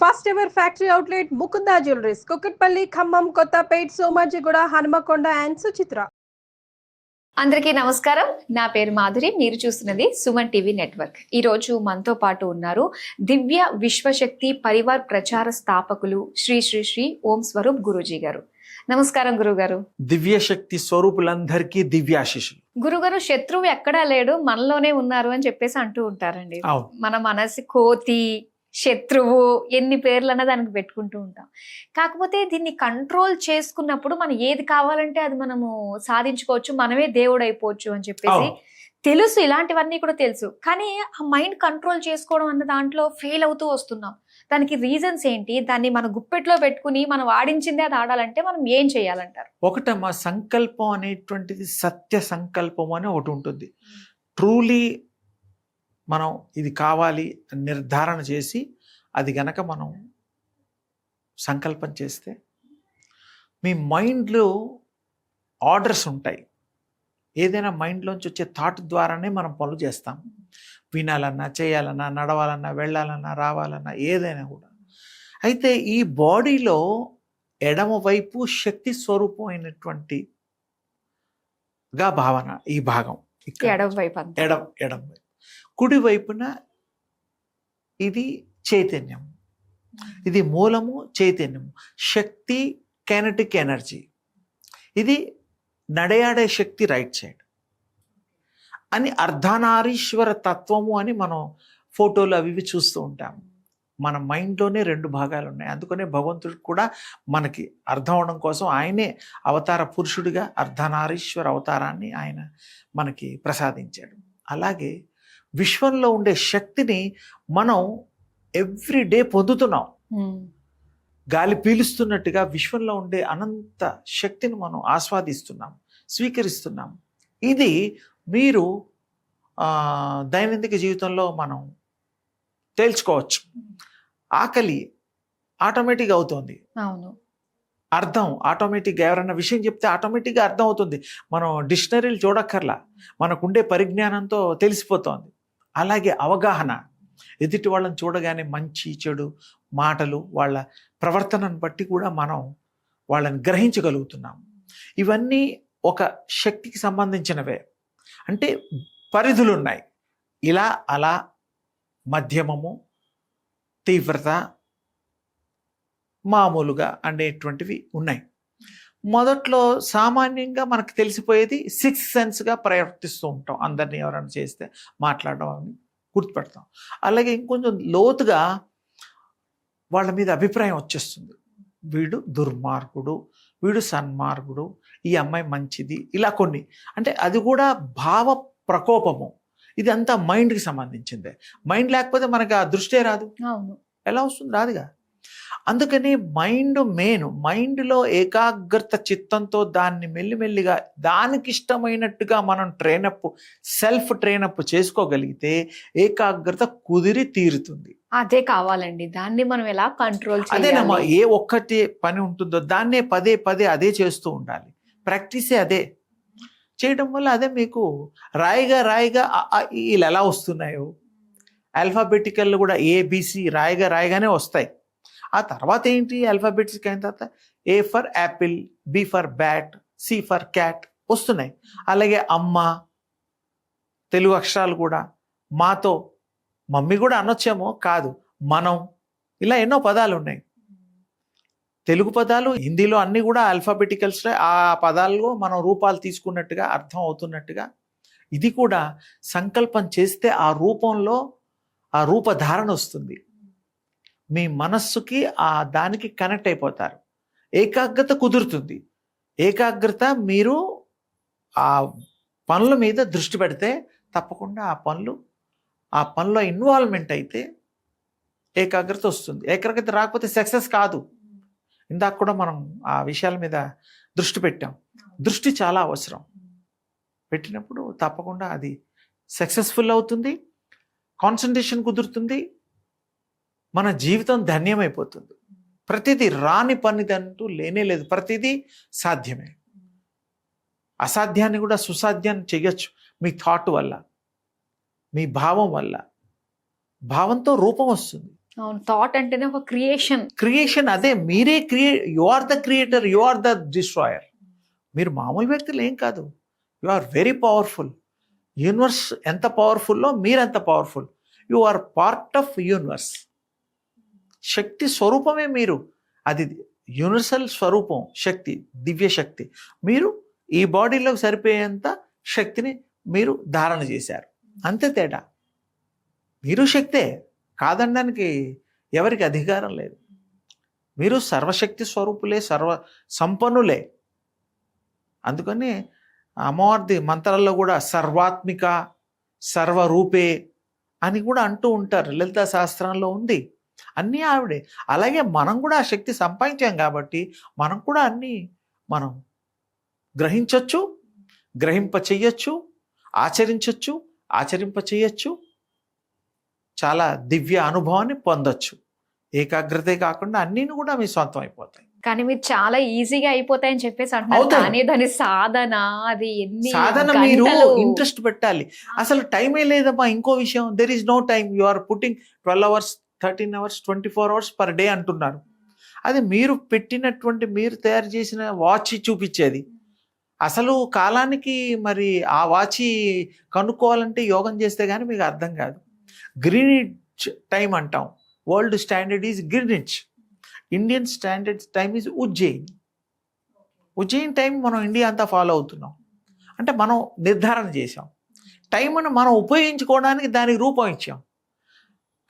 First ever factory outlet Mukunda jewelleries, Kukatpally, Khammam, Kothapet, Somajiguda, Hanamkonda and Suchitra. అందరికీ నమస్కారం. నా పేరు మాధురి. మీరు చూస్తున్నది సుమన్ టీవీ నెట్వర్క్. ఈ రోజు మనతో పాటు ఉన్నారు దివ్య విశ్వశక్తి పరివార్ ప్రచార స్థాపకులు శ్రీ శ్రీ శ్రీ ఓం స్వరూప్ గురూజీ గారు. నమస్కారం గురుగారు. దివ్య శక్తి స్వరూపులందరికీ దివ్యాశిషులు. గురుగారు, శత్రువు ఎక్కడా లేడు, మనలోనే ఉన్నారు అని చెప్పేసి అంటూ ఉంటారండి. అవును. మన మనసు కోతి, శత్రువు, ఎన్ని పేర్లన్నా దానికి పెట్టుకుంటూ ఉంటాం. కాకపోతే దీన్ని కంట్రోల్ చేసుకున్నప్పుడు మనం ఏది కావాలంటే అది మనము సాధించుకోవచ్చు, మనమే దేవుడు అయిపోవచ్చు అని చెప్పేసి తెలుసు. ఇలాంటివన్నీ కూడా తెలుసు. కానీ ఆ మైండ్ కంట్రోల్ చేసుకోవడం అన్న దాంట్లో ఫెయిల్ అవుతూ వస్తున్నాం. దానికి రీజన్స్ ఏంటి? దాన్ని మన గుప్పెట్లో పెట్టుకుని మనం ఆడించిందే అది ఆడాలంటే మనం ఏం చేయాలంటారు? ఒకటమ్మా, సంకల్పం అనేటువంటిది సత్య సంకల్పం అని ఒకటి ఉంటుంది. ట్రూలీ మనం ఇది కావాలి నిర్ధారణ చేసి అది గనక మనం సంకల్పం చేస్తే మీ మైండ్లో ఆర్డర్స్ ఉంటాయి. ఏదైనా మైండ్లోంచి వచ్చే థాట్ ద్వారానే మనం పనులు చేస్తాం. వినాలన్నా, చేయాలన్నా, నడవాలన్నా, వెళ్ళాలన్నా, రావాలన్నా, ఏదైనా కూడా. అయితే ఈ బాడీలో ఎడమవైపు శక్తి స్వరూపం అయినటువంటిగా భావన, ఈ భాగం ఎడమవైపు, ఎడమవైపు. కుడి వైపున ఇది చైతన్యం, ఇది మూలము, చైతన్యము, శక్తి, కైనటిక్ ఎనర్జీ. ఇది నడయాడే శక్తి రైట్ సైడ్ అని అర్ధనారీశ్వర తత్వము అని మనం ఫోటోలు అవి చూస్తూ ఉంటాము. మన మైండ్లోనే రెండు భాగాలు ఉన్నాయి. అందుకనే భగవంతుడికి కూడా మనకి అర్థం అవడం కోసం ఆయనే అవతార పురుషుడిగా అర్ధనారీశ్వర అవతారాన్ని ఆయన మనకి ప్రసాదించాడు. అలాగే విశ్వంలో ఉండే శక్తిని మనం ఎవ్రీడే పొందుతున్నాం. గాలి పీలుస్తున్నట్టుగా విశ్వంలో ఉండే అనంత శక్తిని మనం ఆస్వాదిస్తున్నాం, స్వీకరిస్తున్నాం. ఇది మీరు దైనందిక జీవితంలో మనం తేల్చుకోవచ్చు. ఆకలి ఆటోమేటిక్గా అవుతుంది. అవును. అర్థం ఆటోమేటిక్గా, ఎవరైనా విషయం చెప్తే ఆటోమేటిక్గా అర్థం అవుతుంది. మనం డిక్షనరీలు చూడక్కర్లా, మనకుండే పరిజ్ఞానంతో తెలిసిపోతుంది. అలాగే అవగాహన, ఎదుటి వాళ్ళని చూడగానే మంచి చెడు మాటలు, వాళ్ళ ప్రవర్తనను బట్టి కూడా మనం వాళ్ళని గ్రహించగలుగుతున్నాం. ఇవన్నీ ఒక శక్తికి సంబంధించినవే. అంటే పరిధులు ఉన్నాయి. ఇలా అలా మధ్యమము, తీవ్రత, మామూలుగా అనేటువంటివి ఉన్నాయి. మొదట్లో సామాన్యంగా మనకు తెలిసిపోయేది సిక్స్త్ సెన్స్గా ప్రవర్తిస్తూ ఉంటాం. అందరినీ ఎవరైనా చేస్తే మాట్లాడడం అని గుర్తుపెడతాం. అలాగే ఇంకొంచెం లోతుగా వాళ్ళ మీద అభిప్రాయం వచ్చేస్తుంది. వీడు దుర్మార్గుడు, వీడు సన్మార్గుడు, ఈ అమ్మాయి మంచిది, ఇలా కొన్ని. అంటే అది కూడా భావ ప్రకోపము. ఇది అంతా మైండ్కి సంబంధించిందే. మైండ్ లేకపోతే మనకు ఆ దృష్టే రాదు. అవును. ఎలా వస్తుంది? రాదుగా. అందుకని మైండ్ మెయిన్. మైండ్లో ఏకాగ్రత చిత్తంతో దాన్ని మెల్లిమెల్లిగా దానికి ఇష్టమైనట్టుగా మనం సెల్ఫ్ ట్రైనప్ చేసుకోగలిగితే ఏకాగ్రత కుదిరి తీరుతుంది. అదే కావాలండి. దాన్ని మనం ఎలా కంట్రోల్ చేయాలి? అదేనమ్మా, ఏ ఒక్కటి పని ఉంటుందో దాన్నే పదే పదే అదే చేస్తూ ఉండాలి. ప్రాక్టీసే అదే చేయడం వల్ల అదే మీకు రాయిగా వీళ్ళు ఎలా వస్తున్నాయో, ఆల్ఫాబెటికల్ కూడా ఏబిసి రాయిగానే వస్తాయి. ఆ తర్వాత ఏంటి? ఆల్ఫాబెట్స్కి అయిన తర్వాత A for apple, B for bat, C for cat వస్తున్నాయి. అలాగే అమ్మ, తెలుగు అక్షరాలు కూడా మాతో, మమ్మీ కూడా అనొచ్చేమో, కాదు మనం, ఇలా ఎన్నో పదాలు ఉన్నాయి. తెలుగు పదాలు, హిందీలో అన్నీ కూడా ఆల్ఫాబెటికల్స్. ఆ పదాల్లో మనం రూపాలు తీసుకున్నట్టుగా అర్థం అవుతున్నట్టుగా ఇది కూడా సంకల్పం చేస్తే ఆ రూపంలో ఆ రూపధారణ వస్తుంది. మీ మనస్సుకి ఆ దానికి కనెక్ట్ అయిపోతారు. ఏకాగ్రత కుదురుతుంది. ఏకాగ్రత, మీరు ఆ పనుల మీద దృష్టి పెడితే తప్పకుండా ఆ పనిలో ఇన్వాల్వ్మెంట్ అయితే ఏకాగ్రత వస్తుంది. ఏకాగ్రత రాకపోతే సక్సెస్ కాదు. ఇందాక కూడా మనం ఆ విషయాల మీద దృష్టి పెట్టాం. దృష్టి చాలా అవసరం. పెట్టినప్పుడు తప్పకుండా అది సక్సెస్ఫుల్ అవుతుంది, కాన్సన్ట్రేషన్ కుదురుతుంది, మన జీవితం ధన్యమైపోతుంది. ప్రతిదీ రాని పనిదంటూ లేనే లేదు. ప్రతిదీ సాధ్యమే. అసాధ్యాన్ని కూడా సుసాధ్యాన్ని చేయొచ్చు మీ థాట్ వల్ల, మీ భావం వల్ల. భావంతో రూపం వస్తుంది. అవును, థాట్ అంటేనే ఒక క్రియేషన్ అదే. మీరే you are the creator, you are the destroyer. మీరు మామూలు వ్యక్తులు ఏం కాదు. You are very powerful. Universe ఎంత పవర్ఫుల్లో మీరు ఎంత powerful. You are part of universe. శక్తి స్వరూపమే మీరు. అది యూనివర్సల్ స్వరూపం శక్తి, దివ్య శక్తి. మీరు ఈ బాడీలోకి సరిపోయేంత శక్తిని మీరు ధారణ చేశారు, అంతే తేడా. మీరు శక్తే, కాదనడానికి ఎవరికి అధికారం లేదు. మీరు సర్వశక్తి స్వరూపులే, సర్వ సంపన్నులే. అందుకని అమ్మవారి మంత్రాల్లో కూడా సర్వాత్మిక, సర్వరూపే అని కూడా అంటూ ఉంటారు. లలితా శాస్త్రంలో ఉంది, అన్నీ ఆవిడే. అలాగే మనం కూడా ఆ శక్తి సంపాదించాం కాబట్టి మనం కూడా అన్నీ మనం గ్రహించవచ్చు, గ్రహింప చెయ్యొచ్చు, ఆచరించవచ్చు, ఆచరింప చెయ్యొచ్చు, చాలా దివ్య అనుభవాన్ని పొందొచ్చు. ఏకాగ్రతే కాకుండా అన్నీ కూడా మీ సొంతం అయిపోతాయి. కానీ మీరు చాలా ఈజీగా అయిపోతాయని చెప్పేసి అంటున్నారు. అవుతాయి. కానీ దాని సాధన, అది ఎన్ని సాధన మీరు గంటలు. ఇంట్రెస్ట్ పెట్టాలి. అసలు టైమే లేదమ్మా. ఇంకో విషయం, there is no time. You are putting 12 hours, 13 hours, 24 hours per day అంటున్నారు. అది మీరు పెట్టినటువంటి, మీరు తయారు చేసిన వాచ్ చూపించేది. అసలు కాలానికి మరి ఆ వాచి కనుక్కోవాలంటే యోగం చేస్తే కానీ మీకు అర్థం కాదు. గ్రీనిచ్ టైం అంటాం. World standard is Greenwich. Indian standard time is Ujjain. Ujjain time మనం ఇండియా అంతా ఫాలో అవుతున్నాం. అంటే మనం నిర్ధారణ చేసాం. టైంను మనం ఉపయోగించుకోవడానికి దానికి రూపం ఇచ్చాం.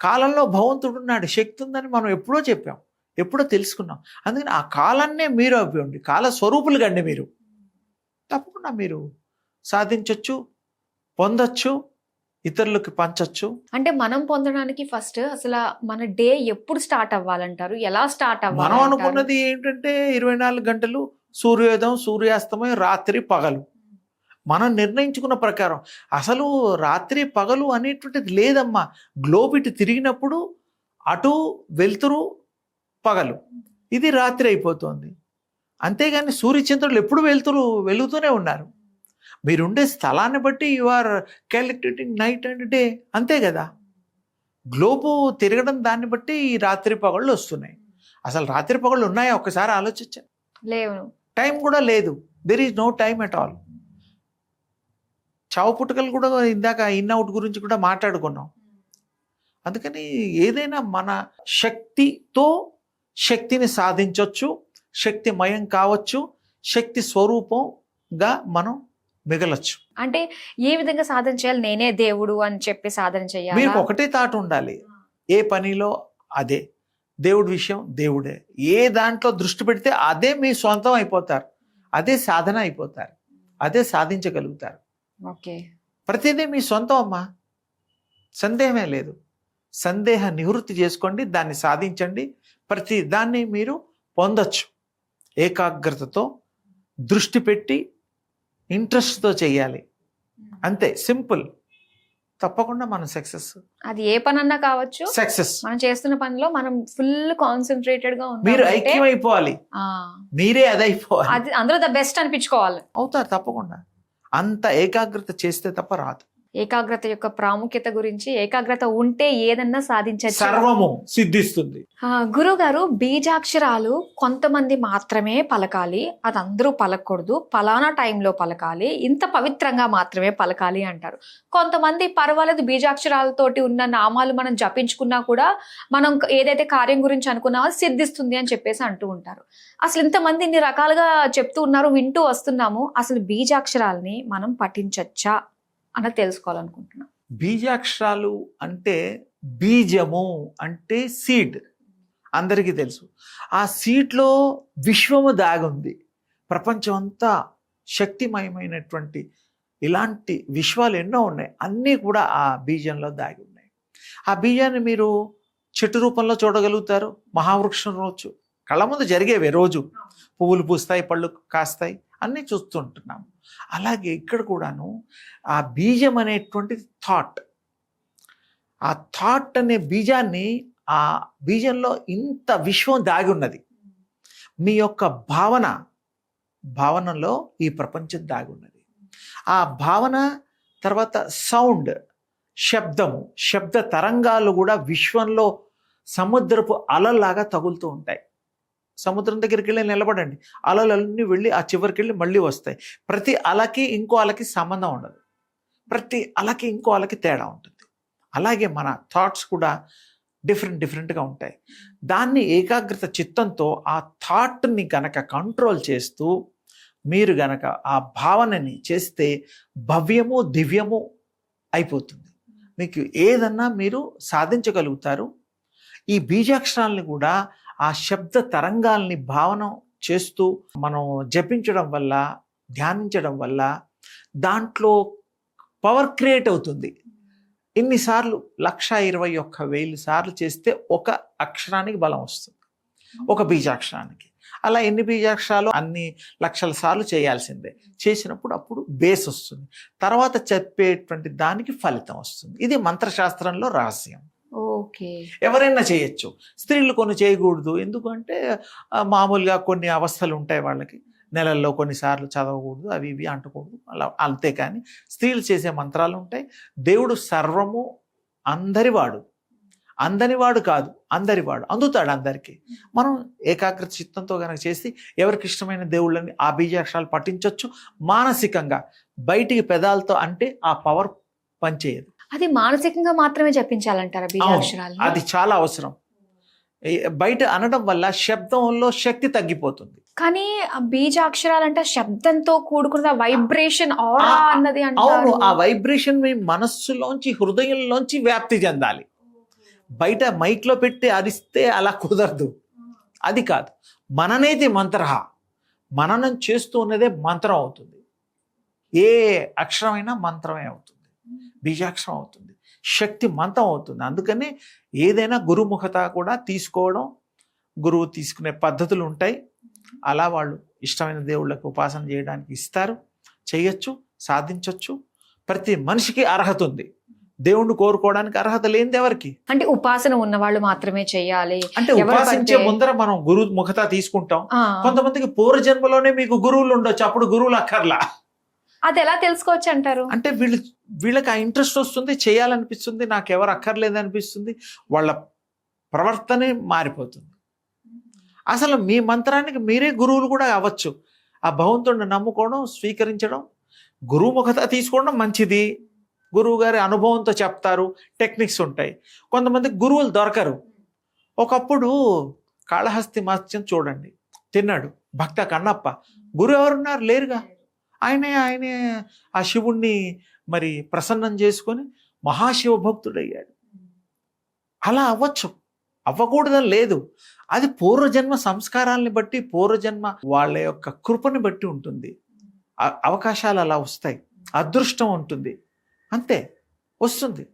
కాలంలో భగవంతుడు ఉన్నాడు, శక్తి ఉందని మనం ఎప్పుడో చెప్పాం, ఎప్పుడో తెలుసుకున్నాం. అందుకని ఆ కాలాన్నే మీరు అవ్వండి, కాల స్వరూపులు కండి మీరు. తప్పకుండా మీరు సాధించవచ్చు, పొందొచ్చు, ఇతరులకు పంచొచ్చు. అంటే మనం పొందడానికి ఫస్ట్ అసలు మన డే ఎప్పుడు స్టార్ట్ అవ్వాలంటారు? ఎలా స్టార్ట్ మనం అవ్వాలి? అనుకున్నది ఏంటంటే 24 గంటలు, సూర్యోదయం, సూర్యాస్తమయం, రాత్రి పగలు. మనం నిర్ణయించుకున్న ప్రకారం అసలు రాత్రి పగలు అనేటువంటిది లేదమ్మా. గ్లోబ్ ఇటు తిరిగినప్పుడు అటు వెలుతురు పగలు, ఇది రాత్రి అయిపోతుంది. అంతేగాని సూర్యచంద్రులు ఎప్పుడు వెలుగుతూనే ఉన్నారు. మీరుండే స్థలాన్ని బట్టి you are calculating night and day, అంతే కదా. గ్లోబు తిరగడం దాన్ని బట్టి ఈ రాత్రి పగళ్ళు వస్తున్నాయి. అసలు రాత్రి పగళ్ళు ఉన్నాయా ఒక్కసారి ఆలోచించా? లేవు. టైం కూడా లేదు. There is no time at all. చావు పుట్టుకలు కూడా ఇందాక ఇన్ అవుట్ గురించి కూడా మాట్లాడుకున్నాం. అందుకని ఏదైనా మన శక్తితో శక్తిని సాధించవచ్చు, శక్తిమయం కావచ్చు, శక్తి స్వరూపంగా మనం మిగలచ్చు. అంటే ఏ విధంగా సాధన చేయాలి? నేనే దేవుడు అని చెప్పి సాధన చేయాలి. మీకు ఒకటే థాట్ ఉండాలి. ఏ పనిలో అదే, దేవుడి విషయం దేవుడే. ఏ దాంట్లో దృష్టి పెడితే అదే మీ సొంతం అయిపోతారు, అదే సాధన అయిపోతారు, అదే సాధించగలుగుతారు. ఓకే, ప్రతిదీ మీ సొంతం అమ్మా, సందేహమే లేదు. సందేహ నివృత్తి చేసుకోండి, దాన్ని సాధించండి. ప్రతి దాన్ని మీరు పొందొచ్చు. ఏకాగ్రతతో, దృష్టి పెట్టి, ఇంట్రెస్ట్తో చేయాలి, అంతే, సింపుల్. తప్పకుండా మనం సక్సెస్. అది ఏ పనన్నా కావచ్చు, సక్సెస్. మనం చేస్తున్న పనిలో మనం ఫుల్ కాన్సన్ట్రేటెడ్ గా మీరు ఉన్నాం. ఐక్యం అయిపోవాలి, మీరే అదైపోవాలి. అది అందులో ద బెస్ట్ అనిపించుకోవాలి. అవుతారు తప్పకుండా. అంత ఏకాగ్రత చేస్తే తప్ప రాదు. ఏకాగ్రత యొక్క ప్రాముఖ్యత గురించి, ఏకాగ్రత ఉంటే ఏదన్నా సాధించచ్చు, సర్వము సిద్ధిస్తుంది. గురువు గారు, బీజాక్షరాలు కొంతమంది మాత్రమే పలకాలి, అది అందరూ పలకూడదు, ఫలానా టైంలో పలకాలి, ఇంత పవిత్రంగా మాత్రమే పలకాలి అంటారు. కొంతమంది పర్వాలేదు, బీజాక్షరాలతోటి ఉన్న నామాలు మనం జపించుకున్నా కూడా మనం ఏదైతే కార్యం గురించి అనుకున్నామో సిద్ధిస్తుంది అని చెప్పేసి అంటూ ఉంటారు. అసలు ఇంతమంది ఇన్ని రకాలుగా చెప్తూ ఉన్నారు, వింటూ వస్తున్నాము. అసలు బీజాక్షరాలని మనం పఠించచ్చా అన్నది తెలుసుకోవాలనుకుంటున్నాం. బీజాక్షరాలు అంటే, బీజము అంటే సీడ్, అందరికీ తెలుసు. ఆ సీడ్లో విశ్వము దాగుంది. ప్రపంచం అంతా శక్తిమయమైనటువంటి ఇలాంటి విశ్వాలు ఎన్నో ఉన్నాయి, అన్నీ కూడా ఆ బీజంలో దాగి ఉన్నాయి. ఆ బీజాన్ని మీరు చెట్టు రూపంలో చూడగలుగుతారు, మహావృక్షం రోజు కళ్ళ ముందు జరిగేవే, రోజు పువ్వులు పూస్తాయి, పళ్ళు కాస్తాయి, అన్నీ చూస్తుంటున్నాము. అలాగే ఇక్కడ కూడాను ఆ బీజం అనేటువంటి థాట్, ఆ థాట్ అనే బీజాన్ని, ఆ బీజంలో ఇంత విశ్వం దాగి ఉన్నది. మీ యొక్క భావనలో ఈ ప్రపంచం దాగి ఉన్నది. ఆ భావన తర్వాత సౌండ్, శబ్దము, శబ్ద తరంగాలు కూడా విశ్వంలో సముద్రపు అలల్లాగా తగులుతూ ఉంటాయి. సముద్రం దగ్గరికి వెళ్ళి నిలబడండి, అలలన్నీ వెళ్ళి ఆ చివరికి వెళ్ళి మళ్ళీ వస్తాయి. ప్రతి అలకి ఇంకో అలకి సంబంధం ఉండదు, ప్రతి అలకి ఇంకో అలకి తేడా ఉంటుంది. అలాగే మన థాట్స్ కూడా డిఫరెంట్గా ఉంటాయి. దాన్ని ఏకాగ్రత చిత్తంతో ఆ థాట్ని గనక కంట్రోల్ చేస్తూ మీరు గనక ఆ భావనని చేస్తే భవ్యము దివ్యము అయిపోతుంది. మీకు ఏదన్నా మీరు సాధించగలుగుతారు. ఈ బీజాక్షరాలని కూడా ఆ శబ్ద తరంగాల్ని భావన చేస్తూ మనం జపించడం వల్ల, ధ్యానించడం వల్ల దాంట్లో పవర్ క్రియేట్ అవుతుంది. ఇన్నిసార్లు 1,21,000 సార్లు చేస్తే ఒక అక్షరానికి బలం వస్తుంది, ఒక బీజాక్షరానికి. అలా ఎన్ని బీజాక్షరాలు అన్ని లక్షల సార్లు చేయాల్సిందే. చేసినప్పుడు అప్పుడు బేస్ వస్తుంది, తర్వాత చెప్పేటువంటి దానికి ఫలితం వస్తుంది. ఇది మంత్రశాస్త్రంలో రహస్యం. ఓకే, ఎవరైనా చేయొచ్చు, స్త్రీలు కొన్ని చేయకూడదు. ఎందుకంటే మామూలుగా కొన్ని అవస్థలు ఉంటాయి వాళ్ళకి, నెలల్లో కొన్నిసార్లు చదవకూడదు, అవి ఇవి అంటకూడదు, అలా. అంతేకాని స్త్రీలు చేసే మంత్రాలు ఉంటాయి. దేవుడు సర్వము అందరివాడు, అందరివాడు కాదు, అందరివాడు, అందుతాడు అందరికీ. మనం ఏకాగ్రత చిత్తంతో కనుక చేసి ఎవరికి ఇష్టమైన దేవుళ్ళని ఆ బీజాక్షరాలు పఠించవచ్చు. మానసికంగా బయటికి పెదాలతో అంటే ఆ పవర్ పనిచేయదు. అది మానసికంగా మాత్రమే జపించాలంటారా బీజాక్షరాలు? అది చాలా అవసరం. బయట అనడం వల్ల శబ్దంలో శక్తి తగ్గిపోతుంది. కానీ ఆ బీజాక్షరాలు అంటే శబ్దంతో కూడుకున్న వైబ్రేషన్ ఆరా అన్నది అవును, అంటారు. ఆ వైబ్రేషన్ మీ మనస్సులోంచి హృదయంలోంచి వ్యాప్తి చెందాలి. బయట మైక్లో పెట్టి అరిస్తే అలా కుదరదు, అది కాదు. మననేది మంత్ర, మననం చేస్తూ ఉన్నదే మంత్రం అవుతుంది. ఏ అక్షరమైనా మంత్రమే అవుతుంది, బీజాక్షరం అవుతుంది, శక్తి మంత్రం అవుతుంది. అందుకని ఏదైనా గురుముఖత కూడా తీసుకోవడం, గురువు తీసుకునే పద్ధతులు ఉంటాయి. అలా వాళ్ళు ఇష్టమైన దేవుళ్ళకు ఉపాసన చేయడానికి ఇస్తారు, చేయొచ్చు, సాధించవచ్చు. ప్రతి మనిషికి అర్హత ఉంది. దేవుణ్ణి కోరుకోవడానికి అర్హత లేనిది ఎవరికి? అంటే ఉపాసన ఉన్న వాళ్ళు మాత్రమే చెయ్యాలి. అంటే ఉపాసించే ముందర మనం గురు ముఖత తీసుకుంటాం. కొంతమందికి పూర్వజన్మలోనే మీకు గురువులు ఉండొచ్చు, అప్పుడు గురువులు అక్కర్లా. అది ఎలా తెలుసుకోవచ్చు అంటారు? అంటే వీళ్ళకి ఆ ఇంట్రెస్ట్ వస్తుంది, చేయాలనిపిస్తుంది, నాకు ఎవరు అక్కర్లేదు అనిపిస్తుంది, వాళ్ళ ప్రవర్తనే మారిపోతుంది. అసలు మీ మంత్రానికి మీరే గురువులు కూడా అవ్వచ్చు. ఆ భగవంతుడిని నమ్ముకోవడం, స్వీకరించడం, గురుముఖత తీసుకోవడం మంచిది. గురువు గారి అనుభవంతో చెప్తారు, టెక్నిక్స్ ఉంటాయి. కొంతమందికి గురువులు దొరకరు. ఒకప్పుడు కాళహస్తి మత్స్యం చూడండి, తిన్నాడు భక్త కన్నప్ప. గురువు ఎవరున్నారు? లేరుగా. ఆయనే ఆ శివుణ్ణి మరి ప్రసన్నం చేసుకొని మహాశివ భక్తుడయ్యాడు. అలా అవ్వచ్చు, అవ్వకూడదని లేదు. అది పూర్వజన్మ సంస్కారాలని బట్టి, పూర్వజన్మ వాళ్ళ యొక్క కృపని బట్టి ఉంటుంది. అవకాశాలు అలా వస్తాయి, అదృష్టం ఉంటుంది, అంతే. వస్తుంది,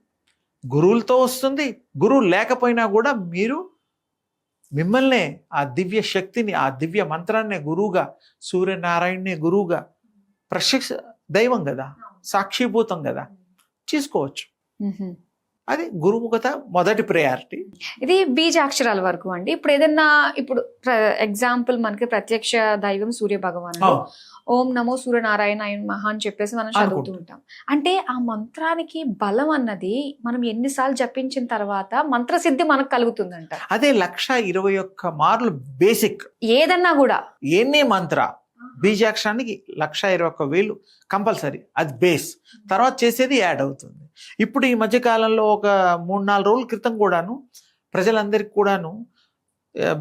గురువులతో వస్తుంది. గురువు లేకపోయినా కూడా మీరు మిమ్మల్నే ఆ దివ్య శక్తిని, ఆ దివ్య మంత్రాన్నే గురువుగా, సూర్యనారాయణనే గురువుగా, ప్రత్యక్ష దైవం కదా, సాక్షిభూతం కదా, చేసుకోవచ్చు. అది గురుముఖత మొదటి ప్రయారిటీ. ఇది బీజాక్షరాల వరకు అండి. ఇప్పుడు ఏదన్నా, ఇప్పుడు ఎగ్జాంపుల్ మనకి ప్రత్యక్ష దైవం సూర్య భగవానుడు, ఓం నమో సూర్యనారాయణ మహా అని చెప్పేసి మనం చదువుతూ ఉంటాం. అంటే ఆ మంత్రానికి బలం అన్నది మనం ఎన్నిసార్లు జపించిన తర్వాత మంత్రసిద్ధి మనకు కలుగుతుందంట. అదే 1,21 మార్లు బేసిక్. ఏదన్నా కూడా ఎన్ని మంత్ర బీజాక్షరానికి 1,21,000 కంపల్సరీ, అది బేస్. తర్వాత చేసేది యాడ్ అవుతుంది. ఇప్పుడు ఈ మధ్యకాలంలో ఒక 3-4 రోజుల క్రితం కూడాను ప్రజలందరికీ కూడాను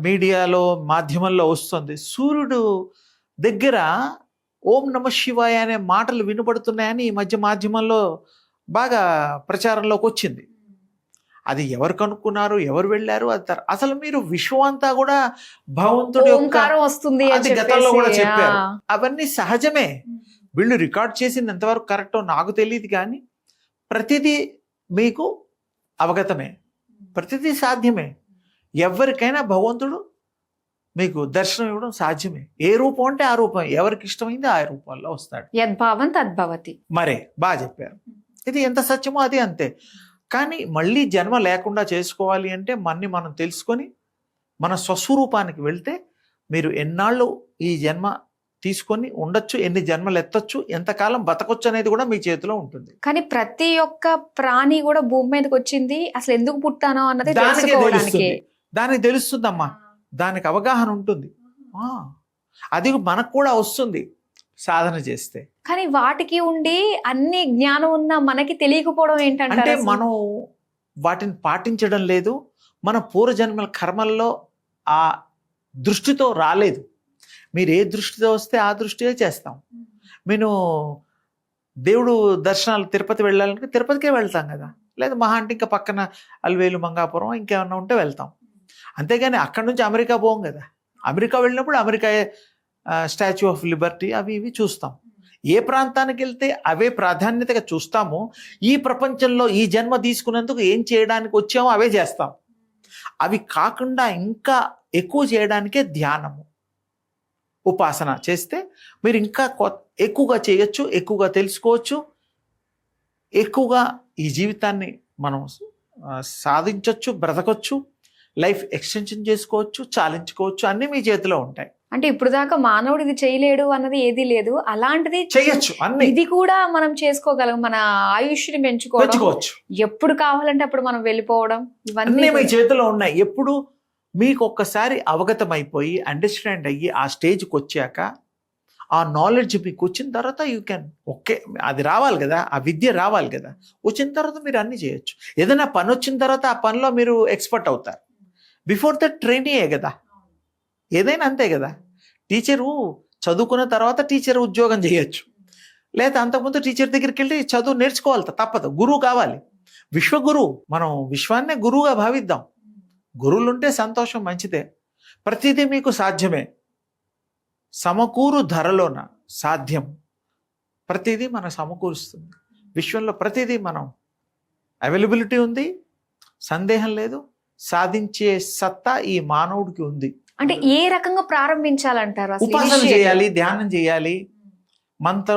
మీడియాలో, మాధ్యమంలో వస్తుంది, సూర్యుడు దగ్గర ఓం నమ శివాయ అనే మాటలు వినపడుతున్నాయని ఈ మధ్య మాధ్యమంలో బాగా ప్రచారంలోకి వచ్చింది. అది ఎవరు కనుక్కున్నారు, ఎవరు వెళ్ళారు, అది అసలు మీరు విశ్వం అంతా కూడా భగవంతుడి వస్తుంది అది గతంలో కూడా చెప్పారు. అవన్నీ సహజమే. వీళ్ళు రికార్డ్ చేసింది ఎంతవరకు కరెక్టో నాకు తెలియదు, కానీ ప్రతిదీ మీకు అవగతమే, ప్రతిదీ సాధ్యమే. ఎవరికైనా భగవంతుడు మీకు దర్శనం ఇవ్వడం సాధ్యమే. ఏ రూపం అంటే ఆ రూపం, ఎవరికి ఇష్టమైంది ఆ రూపంలో వస్తాడు. యద్భావం తద్భవతి. మరే బాగా చెప్పారు. ఇది ఎంత సత్యమో అది అంతే. కానీ మళ్ళీ జన్మ లేకుండా చేసుకోవాలి అంటే మనం తెలుసుకొని మన స్వస్వరూపానికి వెళ్తే మీరు ఎన్నాళ్ళు ఈ జన్మ తీసుకొని ఉండొచ్చు, ఎన్ని జన్మలు ఎత్తొచ్చు, ఎంతకాలం బతకొచ్చు అనేది కూడా మీ చేతిలో ఉంటుంది. కానీ ప్రతి ఒక్క ప్రాణి కూడా భూమి మీదకి వచ్చింది అసలు ఎందుకు పుట్టానో అన్నది దానికే తెలుసుకోవడానికి. తెలుస్తుంది, దానికి తెలుస్తుందమ్మా, దానికి అవగాహన ఉంటుంది. అది మనకు కూడా వస్తుంది సాధన చేస్తే. కానీ వాటికి ఉండి అన్ని జ్ఞానం ఉన్న మనకి తెలియకపోవడం అంటే ఏంటంటే మనం వాటిని పాటించడం లేదు, మన పూర్వజన్మల కర్మల్లో ఆ దృష్టితో రాలేదు. మీరు ఏ దృష్టితో వస్తే ఆ దృష్టిగా చేస్తాం. నేను దేవుడు దర్శనాలు తిరుపతి వెళ్ళాలంటే తిరుపతికే వెళ్తాం కదా, లేదా మహా అంటే ఇంకా పక్కన అల్వేలు మంగాపురం ఇంకేమన్నా ఉంటే వెళ్తాం. అంతేగాని అక్కడి నుంచి అమెరికా పోం కదా. అమెరికా వెళ్ళినప్పుడు అమెరికా స్టాచ్యూ ఆఫ్ లిబర్టీ అవి ఇవి చూస్తాం. ఏ ప్రాంతానికి వెళ్తే అవే ప్రాధాన్యతగా చూస్తామో, ఈ ప్రపంచంలో ఈ జన్మ తీసుకున్నందుకు ఏం చేయడానికి వచ్చామో అవే చేస్తాం. అవి కాకుండా ఇంకా ఎక్కువ చేయడానికే ధ్యానము, ఉపాసన చేస్తే మీరు ఇంకా ఎక్కువగా చేయొచ్చు, ఎక్కువగా తెలుసుకోవచ్చు, ఎక్కువగా ఈ జీవితాన్ని మనం సాధించవచ్చు, బ్రతకొచ్చు, లైఫ్ ఎక్స్టెన్షన్ చేసుకోవచ్చు, చాలించుకోవచ్చు, అన్నీ మీ చేతిలో ఉంటాయి. అంటే ఇప్పుడు దాకా మానవుడు ఇది చేయలేడు అన్నది ఏది లేదు, అలాంటిది చేయొచ్చు అన్ని. ఇది కూడా మనం చేసుకోగలం. మన ఆయుష్ని పెంచుకోవచ్చు, ఎప్పుడు కావాలంటే అప్పుడు మనం వెళ్ళిపోవడం, ఇవన్నీ అన్నీ మీ చేతిలో ఉన్నాయి. ఎప్పుడు మీకు ఒక్కసారి అవగతం అయిపోయి అండర్స్టాండ్ అయ్యి ఆ స్టేజ్కి వచ్చాక, ఆ నాలెడ్జ్ మీకు వచ్చిన తర్వాత యూ కెన్ ఓకే, అది రావాలి కదా, ఆ విద్య రావాలి కదా. వచ్చిన తర్వాత మీరు అన్ని చేయొచ్చు. ఏదైనా పని వచ్చిన తర్వాత ఆ పనిలో మీరు ఎక్స్పర్ట్ అవుతారు. బిఫోర్ దట్ ట్రైనింగే కదా, ఏదైనా అంతే కదా. టీచరు చదువుకున్న తర్వాత టీచర్ ఉద్యోగం చేయొచ్చు, లేదా అంతకుముందు టీచర్ దగ్గరికి వెళ్ళి చదువు నేర్చుకోవాలి, తప్పదు. గురువు కావాలి, విశ్వగురువు. మనం విశ్వాన్నే గురువుగా భావిద్దాం. గురువులు ఉంటే సంతోషం, మంచిదే. ప్రతిదీ మీకు సాధ్యమే, సమకూరు ధరలోన సాధ్యం. ప్రతిదీ మనం సమకూరుస్తుంది. విశ్వంలో ప్రతిదీ మనం అవైలబిలిటీ ఉంది, సందేహం లేదు. సాధించే సత్తా ఈ మానవుడికి ఉంది. అంటే ఏ రకంగా ప్రారంభించాలంటారు? ఉపాసన చేయాలి, ధ్యానం చేయాలి, మంత్ర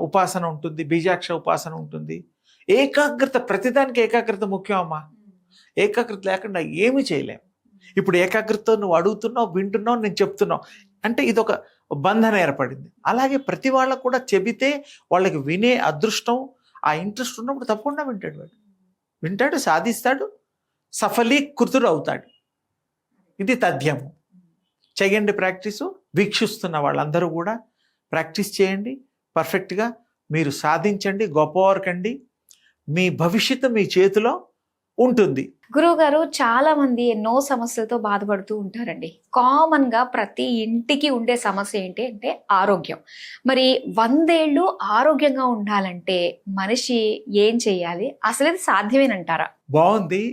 ఉపాసన ఉంటుంది, బీజాక్ష ఉపాసన ఉంటుంది, ఏకాగ్రత. ప్రతిదానికి ఏకాగ్రత ముఖ్యం అమ్మా. ఏకాగ్రత లేకుండా ఏమి చేయలేం. ఇప్పుడు ఏకాగ్రత నువ్వు అడుగుతున్నావు, వింటున్నావు, నేను చెప్తున్నావు అంటే ఇది ఒక బంధన ఏర్పడింది. అలాగే ప్రతి వాళ్ళకు కూడా చెబితే వాళ్ళకి వినే అదృష్టం, ఆ ఇంట్రెస్ట్ ఉన్నప్పుడు తప్పకుండా వింటాడు. వాడు వింటాడు, సాధిస్తాడు, సఫలీకృతుడు అవుతాడు. ఇది తథ్యము. చేయండి ప్రాక్టీసు. వీక్షిస్తున్న వాళ్ళందరూ కూడా ప్రాక్టీస్ చేయండి, పర్ఫెక్ట్గా మీరు సాధించండి, గొప్పవారికండి. మీ భవిష్యత్తు మీ చేతిలో ఉంటుంది. గురువు గారు, చాలా మంది ఎన్నో సమస్యలతో బాధపడుతూ ఉంటారండి. కామన్ గా ప్రతి ఇంటికి ఉండే సమస్య ఏంటి అంటే ఆరోగ్యం. మరి 100 ఏళ్ళు ఆరోగ్యంగా ఉండాలంటే మనిషి ఏం చేయాలి? అసలు ఇది సాధ్యమేనంటారా? బాగుంది.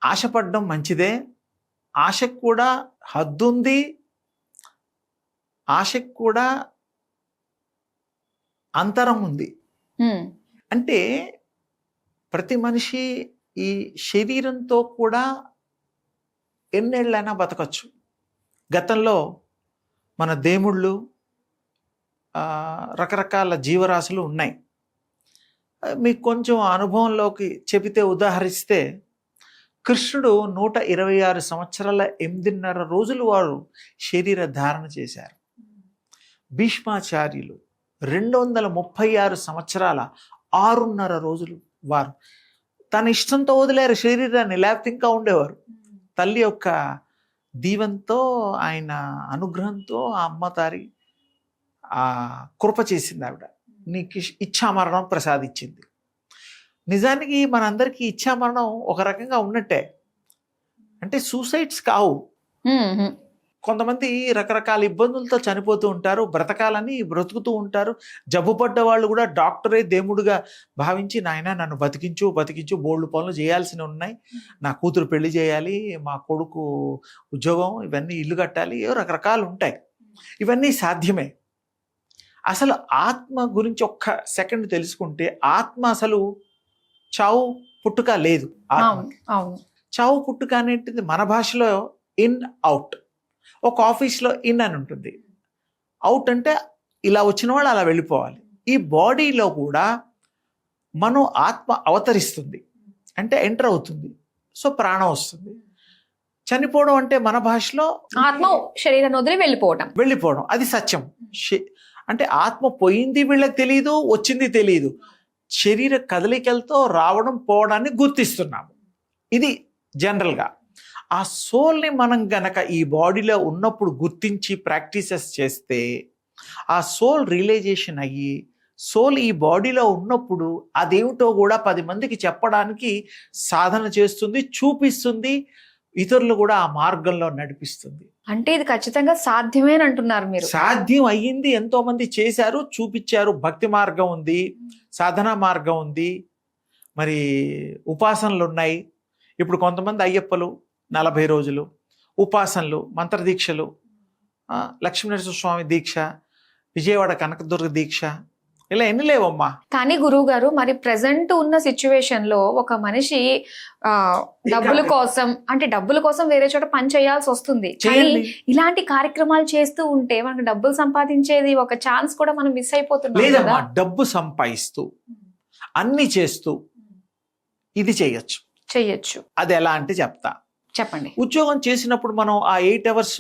ఆశపడడం మంచిదే. ఆశకు కూడా హద్దు ఉంది, ఆశకు కూడా అంతరం ఉంది. అంటే ప్రతి మనిషి ఈ శరీరంతో కూడా ఎన్నేళ్ళైనా బతకచ్చు. గతంలో మన దేవుళ్ళు, రకరకాల జీవరాశులు ఉన్నాయి. మీకు కొంచెం అనుభవంలోకి చెబితే, ఉదాహరిస్తే, కృష్ణుడు 126 సంవత్సరాల 8.5 రోజులు వారు శరీర ధారణ చేశారు. భీష్మాచార్యులు 236 సంవత్సరాల 6.5 రోజులు వారు తన ఇష్టంతో వదిలేరు శరీరాన్ని, లేకపోతే ఇంకా ఉండేవారు. తల్లి యొక్క దీవెనతో, ఆయన అనుగ్రహంతో ఆ అమ్మతారి ఆ కృప చేసింది. ఆవిడ నీకు ఇచ్ఛామరణం ప్రసాదించింది. నిజానికి మనందరికీ ఇచ్ఛామరణం ఒక రకంగా ఉన్నట్టే. అంటే సూసైడ్స్ కావు. కొంతమంది రకరకాల ఇబ్బందులతో చనిపోతూ ఉంటారు, బ్రతకాలని బ్రతుకుతూ ఉంటారు. జబ్బు పడ్డ వాళ్ళు కూడా డాక్టరే దేవుడుగా భావించి, నాయన నన్ను బతికించు బతికించు, బోల్డ్ పనులు చేయాల్సినవి ఉన్నాయి, నా కూతురు పెళ్లి చేయాలి, మా కొడుకు ఉద్యోగం, ఇవన్నీ ఇల్లు కట్టాలి, ఏవో రకరకాలు ఉంటాయి. ఇవన్నీ సాధ్యమే. అసలు ఆత్మ గురించి ఒక్క సెకండ్ తెలుసుకుంటే, ఆత్మ అసలు చావు పుట్టుక లేదు. చావు పుట్టుక అనేటిది మన భాషలో ఇన్ అవుట్. ఒక ఆఫీస్లో ఇన్ అని ఉంటుంది, అవుట్ అంటే ఇలా వచ్చిన వాళ్ళు అలా వెళ్ళిపోవాలి. ఈ బాడీలో కూడా మనం ఆత్మ అవతరిస్తుంది, అంటే ఎంటర్ అవుతుంది. సో ప్రాణం వస్తుంది. చనిపోవడం అంటే మన భాషలో ఆత్మ శరీరాన్ని వదిలి వెళ్ళిపోవటం. వెళ్ళిపోవడం, అది సత్యం. అంటే ఆత్మ పోయింది వీళ్ళకి తెలియదు, వచ్చింది తెలియదు, శరీర కదలికలతో రావడం పోవడాన్ని గుర్తిస్తున్నాము. ఇది జనరల్గా. ఆ సోల్ని మనం గనక ఈ బాడీలో ఉన్నప్పుడు గుర్తించి ప్రాక్టీసెస్ చేస్తే ఆ సోల్ రియలైజేషన్ అయ్యి సోల్ ఈ బాడీలో ఉన్నప్పుడు అదేమిటో కూడా 10 మందికి చెప్పడానికి సాధన చేస్తుంది, చూపిస్తుంది, ఇతరులు కూడా ఆ మార్గంలో నడిపిస్తుంది. అంటే ఇది ఖచ్చితంగా సాధ్యమే అని అంటున్నారు మీరు. సాధ్యం అయ్యింది, ఎంతో మంది చేశారు, చూపించారు. భక్తి మార్గం ఉంది, సాధనా మార్గం ఉంది, మరి ఉపాసనలు ఉన్నాయి. ఇప్పుడు కొంతమంది అయ్యప్పలు 40 రోజులు ఉపాసనలు, మంత్రదీక్షలు, లక్ష్మీనరసింహస్వామి దీక్ష, విజయవాడ కనకదుర్గ దీక్ష, ఇలా ఎన్ని లేవమ్మా. కానీ గురువు గారు, మరి ప్రెసెంట్ ఉన్న సిచ్యువేషన్ లో ఒక మనిషి డబ్బుల కోసం, అంటే డబ్బుల కోసం వేరే చోట పని చేయాల్సి వస్తుంది. కానీ ఇలాంటి కార్యక్రమాలు చేస్తూ ఉంటే మనకు డబ్బులు సంపాదించేది ఒక ఛాన్స్ కూడా మనం మిస్ అయిపోతున్నాం. లేదమ్మా, డబ్బు సంపాదిస్తూ అన్ని చేస్తూ ఇది చెయ్యొచ్చు. అది ఎలా అంటే చెప్తా, చెప్పండి. ఉద్యోగం చేసినప్పుడు మనం ఆ 8 hours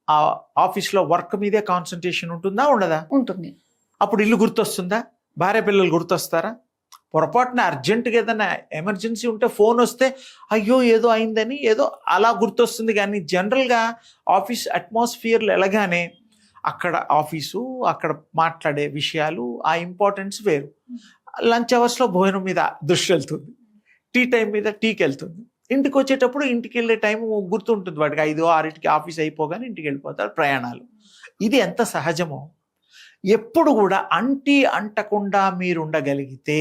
ఆ ఆఫీస్లో వర్క్ మీదే కాన్సన్ట్రేషన్ ఉంటుందా, ఉండదా? ఉంటుంది. అప్పుడు ఇల్లు గుర్తొస్తుందా, భార్య పిల్లలు గుర్తొస్తారా? పొరపాటున అర్జెంటుగా ఏదైనా ఎమర్జెన్సీ ఉంటే ఫోన్ వస్తే అయ్యో ఏదో అయిందని ఏదో అలా గుర్తొస్తుంది. కానీ జనరల్గా ఆఫీస్ అట్మాస్ఫియర్లో వెళ్ళగానే అక్కడ ఆఫీసు, అక్కడ మాట్లాడే విషయాలు, ఆ ఇంపార్టెన్స్ వేరు. లంచ్ అవర్స్లో భోజనం మీద దృష్టి వెళ్తుంది, టీ టైం మీద టీకి వెళ్తుంది. ఇంటికి వచ్చేటప్పుడు ఇంటికి వెళ్ళే టైం గుర్తుంటుంది వాడికి, 5-6 ఆఫీస్ అయిపోగానే ఇంటికి వెళ్ళిపోతారు, ప్రయాణాలు. ఇది ఎంత సహజమో. ఎప్పుడు కూడా అంటకుండా మీరు ఉండగలిగితే,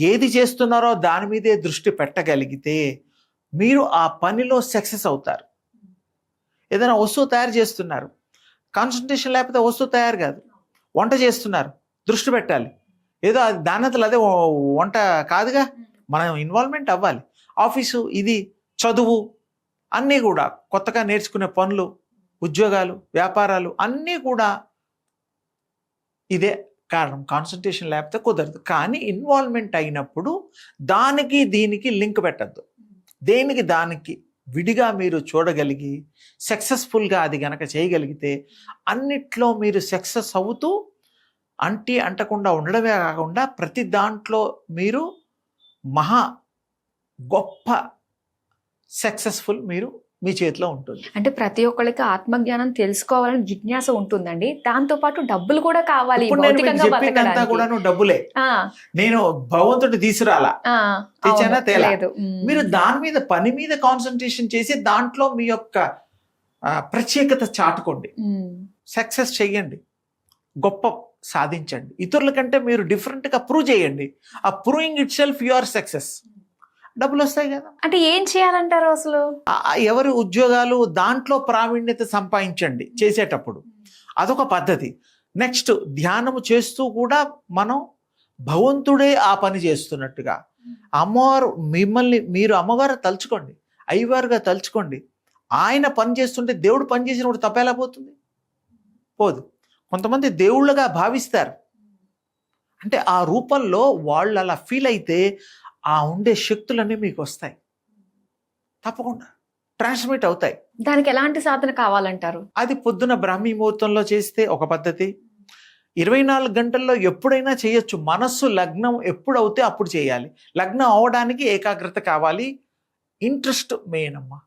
ఏది చేస్తున్నారో దాని మీదే దృష్టి పెట్టగలిగితే మీరు ఆ పనిలో సక్సెస్ అవుతారు. ఏదైనా వస్తువు తయారు చేస్తున్నారు, కాన్సన్ట్రేషన్ లేకపోతే వస్తువు తయారు కాదు. వంట చేస్తున్నారు, దృష్టి పెట్టాలి. ఏదో అది దానంతలు అదే వంట కాదుగా, మనం ఇన్వాల్వ్మెంట్ అవ్వాలి. ఆఫీసు, ఇది చదువు, అన్నీ కూడా కొత్తగా నేర్చుకునే పనులు, ఉద్యోగాలు, వ్యాపారాలు అన్నీ కూడా ఇదే కారణం. కాన్సన్ట్రేషన్ లేకపోతే కుదరదు. కానీ ఇన్వాల్వ్మెంట్ అయినప్పుడు దానికి దీనికి లింక్ పెట్టద్దు. దేనికి దానికి విడిగా మీరు చూడగలిగి సక్సెస్ఫుల్గా అది గనక చేయగలిగితే అన్నిట్లో మీరు సక్సెస్ అవుతూ అంటకుండా ఉండడమే కాకుండా ప్రతి దాంట్లో మీరు మహా గొప్ప సక్సెస్ఫుల్ మీరు మీ చేతిలో ఉంటుంది. అంటే ప్రతి ఒక్కరికి ఆత్మజ్ఞానం తెలుసుకోవాలని జిజ్ఞాస ఉంటుందండి. దాంతో పాటు డబ్బులు కూడా కావాలి. కూడా డబ్బులే. నేను భగవంతుడి తీసుకురాలా, తెచ్చానా తేలా. మీరు దాని మీద పని మీద కాన్సన్ట్రేషన్ చేసి దాంట్లో మీ యొక్క ప్రత్యేకత చాటుకోండి, సక్సెస్ చెయ్యండి, గొప్ప సాధించండి. ఇతరుల కంటే మీరు డిఫరెంట్గా ప్రూవ్ చేయండి. ఆ proving itself you are success. డబ్బులు వస్తాయి కదా. అంటే ఏం చేయాలంటారు అసలు? ఎవరి ఉద్యోగాలు దాంట్లో ప్రావీణ్యత సంపాదించండి చేసేటప్పుడు, అదొక పద్ధతి. నెక్స్ట్, ధ్యానము చేస్తూ కూడా మనం భగవంతుడే ఆ పని చేస్తున్నట్టుగా అమ్మవారు మిమ్మల్ని మీరు అమ్మవారు తలుచుకోండి, అయ్యవారుగా తలుచుకోండి. ఆయన పని చేస్తుంటే దేవుడు పని చేసినప్పుడు తప్పేలా పోతుంది? పోదు. కొంతమంది దేవుళ్ళగా భావిస్తారు. అంటే ఆ రూపంలో వాళ్ళు అలా ఫీల్ అయితే ఆ ఉండే శక్తులన్నీ మీకు వస్తాయి, తప్పకుండా ట్రాన్స్మిట్ అవుతాయి. దానికి ఎలాంటి సాధన కావాలంటారు? అది పొద్దున బ్రాహ్మీ ముహూర్తంలో చేస్తే ఒక పద్ధతి, 24 గంటల్లో ఎప్పుడైనా చేయొచ్చు. మనస్సు లగ్నం ఎప్పుడవుతే అప్పుడు చేయాలి. లగ్నం అవడానికి ఏకాగ్రత కావాలి, ఇంట్రెస్ట్ మెయిన్ అమ్మా.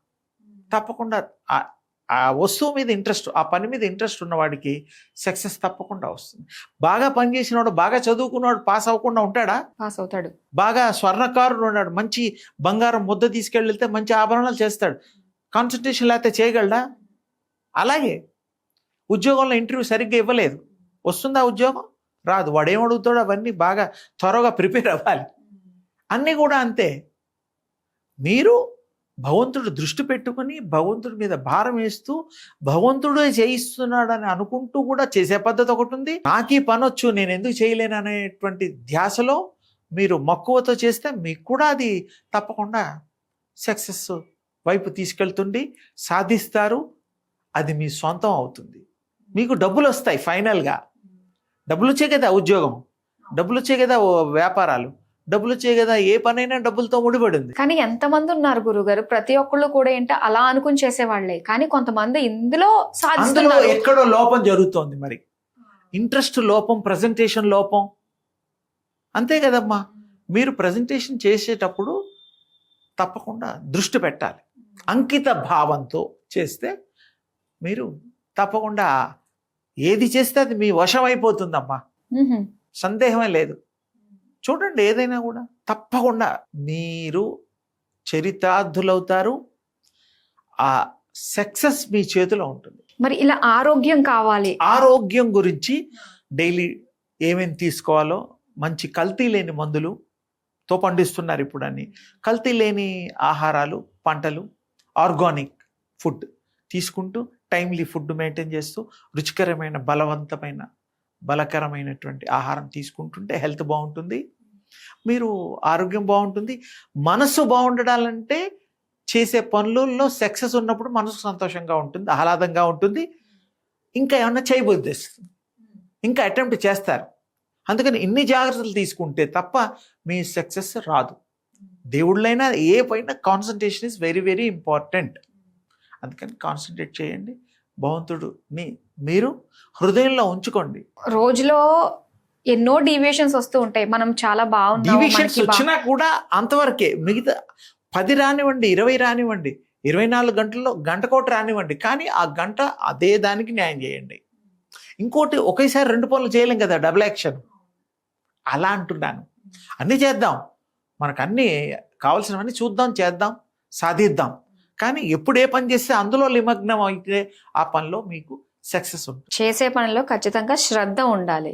తప్పకుండా ఆ వస్తువు మీద ఇంట్రెస్ట్, ఆ పని మీద ఇంట్రెస్ట్ ఉన్నవాడికి సక్సెస్ తప్పకుండా వస్తుంది. బాగా పనిచేసినవాడు, బాగా చదువుకున్నవాడు పాస్ అవ్వకుండా ఉంటాడా? పాస్ అవుతాడు. బాగా స్వర్ణకారుడు ఉన్నాడు, మంచి బంగారం ముద్ద తీసుకెళ్తే మంచి ఆభరణాలు చేస్తాడు, కాన్సన్ట్రేషన్ లేకపోతే చేయగలడా? అలాగే ఉద్యోగంలో ఇంటర్వ్యూ సరిగ్గా ఇవ్వలేదు, వస్తుందా ఉద్యోగం? రాదు. వాడు ఏమడుగుతాడో అవన్నీ బాగా త్వరగా ప్రిపేర్ అవ్వాలి. అన్నీ కూడా అంతే. మీరు భగవంతుడు దృష్టి పెట్టుకుని భగవంతుడి మీద భారం వేస్తూ భగవంతుడే చేయిస్తున్నాడని అనుకుంటూ కూడా చేసే పద్ధతి ఒకటి ఉంది. నాకీ పనొచ్చు, నేను ఎందుకు చేయలేను అనేటువంటి ధ్యాసలో మీరు మక్కువతో చేస్తే మీకు కూడా అది తప్పకుండా సక్సెస్ వైపు తీసుకెళ్తుంది, సాధిస్తారు. అది మీ సొంతం అవుతుంది. మీకు డబ్బులు వస్తాయి. ఫైనల్గా డబ్బులు వచ్చే కదా ఉద్యోగం, డబ్బులు వచ్చే కదా వ్యాపారాలు, డబ్బులు వచ్చాయి కదా, ఏ పనైనా డబ్బులతో ముడిపడింది. కానీ ఎంతమంది ఉన్నారు గురుగారు, ప్రతి ఒక్కళ్ళు కూడా ఏంటో అలా అనుకుని చేసేవాళ్లే, కానీ కొంతమంది ఇందులో అందులో సాధిస్తున్నారు. ఎక్కడో లోపం జరుగుతోంది. మరి ఇంట్రెస్ట్ లోపం, ప్రజెంటేషన్ లోపం, అంతే కదమ్మా. మీరు ప్రజెంటేషన్ చేసేటప్పుడు తప్పకుండా దృష్టి పెట్టాలి. అంకిత భావంతో చేస్తే మీరు తప్పకుండా ఏది చేస్తే అది మీ వశం అయిపోతుందమ్మా, మ్మ్. సందేహమే లేదు. చూడండి, ఏదైనా కూడా తప్పకుండా మీరు చరితార్థులవుతారు. ఆ సక్సెస్ మీ చేతిలో ఉంటుంది. మరి ఇలా ఆరోగ్యం కావాలి, ఆరోగ్యం గురించి డైలీ ఏమేమి తీసుకోవాలో, మంచి కల్తీ లేని మందులుతో పండిస్తున్నారు ఇప్పుడు అన్ని. కల్తీ లేని ఆహారాలు, పంటలు, ఆర్గానిక్ ఫుడ్ తీసుకుంటూ టైమ్లీ ఫుడ్ మెయింటైన్ చేస్తూ రుచికరమైన బలకరమైనటువంటి ఆహారం తీసుకుంటుంటే హెల్త్ బాగుంటుంది, మీరు ఆరోగ్యం బాగుంటుంది. మనసు బాగుండాలంటే చేసే పనులలో సక్సెస్ ఉన్నప్పుడు మనసు సంతోషంగా ఉంటుంది, ఆహ్లాదంగా ఉంటుంది. ఇంకా ఏమన్నా చేయబోద్దేస్తుంది, ఇంకా అటెంప్ట్ చేస్తారు. అందుకని ఇన్ని జాగ్రత్తలు తీసుకుంటే తప్ప మీ సక్సెస్ రాదు. దేవుళ్ళైనా ఏ పైన concentration is very very important. అందుకని కాన్సన్ట్రేట్ చేయండి. భగవంతుడిని మీరు హృదయంలో ఉంచుకోండి. రోజులో ఎన్నో డీవియేషన్స్ వస్తూ ఉంటాయి, మనం చాలా బాగున్నాం, డివిషన్స్ మనకి వచ్చినా కూడా అంతవరకే. మిగతా 10 రానివ్వండి, 20 రానివ్వండి, 24 గంటల్లో గంటకోటి రానివ్వండి, కానీ ఆ గంట అదే దానికి న్యాయం చేయండి. ఇంకోటి, ఒకేసారి 2 పనులు చేయలేం కదా, డబుల్ యాక్షన్. అలా అంటున్నాను. అన్నీ చేద్దాం, మనకు అన్నీ కావాల్సినవన్నీ చూద్దాం, చేద్దాం, సాధిద్దాం. కానీ ఎప్పుడు ఏ పని చేస్తే అందులో నిమగ్నం అయితే ఆ పనిలో మీకు సక్సెస్ ఉంటుంది. చేసే పనిలో ఖచ్చితంగా శ్రద్ధ ఉండాలి,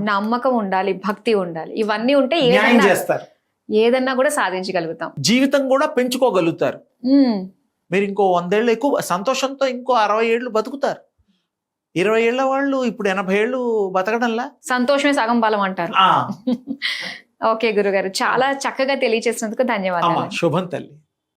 నమ్మకం ఉండాలి, భక్తి ఉండాలి. ఇవన్నీ ఉంటే న్యాయం చేస్తారు, ఏదన్నా కూడా సాధించగలుగుతాం, జీవితం కూడా పెంచుకోగలుగుతారు. మ్మ్. మీరు ఇంకో 100 ఏళ్ళు ఎక్కువ సంతోషంతో ఇంకో 60 ఏళ్ళు బతుకుతారు. 20 ఏళ్ల వాళ్ళు ఇప్పుడు 80 ఏళ్ళు బతకడంలా. సంతోషమే సగం బలం అంటారు. ఓకే గురుగారు, చాలా చక్కగా తెలియజేసినందుకు ధన్యవాదాలు. శుభం తల్లి.